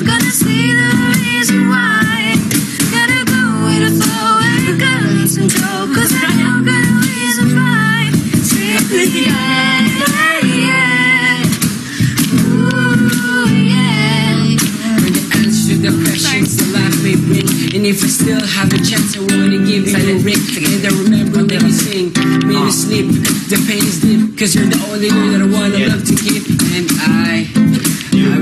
gonna see the reason why. Gotta go with the flow, ain't gonna lose control, cause I know gonna lose a fight. Strictly, yeah, yeah. Ooh, yeah. For the answer to the questions the life may bring. And if I still have a chance, I wanna give you a ring. And I remember when you sing, when you sleep, the pain is deep, cause you're the only one that I wanna love to keep. And I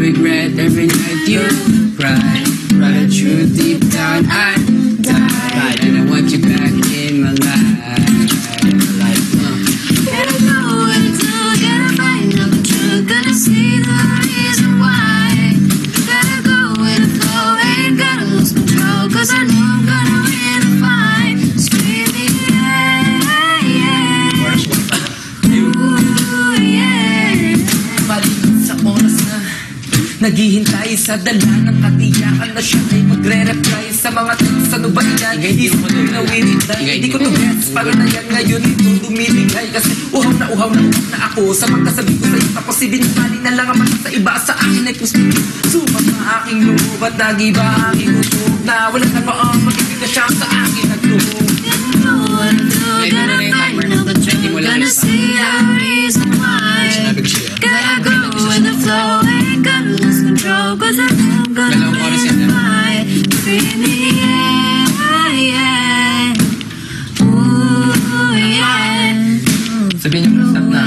regret every night you cry, but true deep down I died, and I want you back in my life. Gotta go with the truth, gotta find out the truth, gonna see the reason why. Gotta go with the flow, ain't gonna lose control, cause I know I'm gonna win the fight. Screaming, yeah, yeah. Ooh, yeah. Balik sa oras na naghihintay sa dala ng katiyakan na siya ay magre-reply sa mga text. Ano ba yan? Isip ko na winitay. Hindi ko to gets. Paano na yan ngayon? Ito dumibigay. Kasi uhaw na ako sa magkasabi ko sa'yo. Tapos ibinibali na lang ang mata sa iba. Sa akin ay pusti. Sumat na aking loob at nagiba aking utog. Na wala na ba ang mag-ibig na siya sa akin nagtulog. Gotta go with the truth, gotta find out the truth, gonna see the reason why. Gotta go with the flow, ain't gonna lose control, cause I know I'm gonna win the fight. Screaming, yeah, yeah. Ooh, yeah. Sabihin niyo, stop na.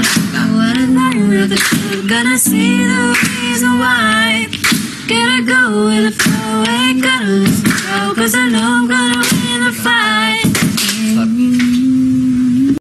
What a night with the truth, gonna see the reason why. Gotta go with the flow, ain't gonna lose control, cause I know I'm gonna win the fight.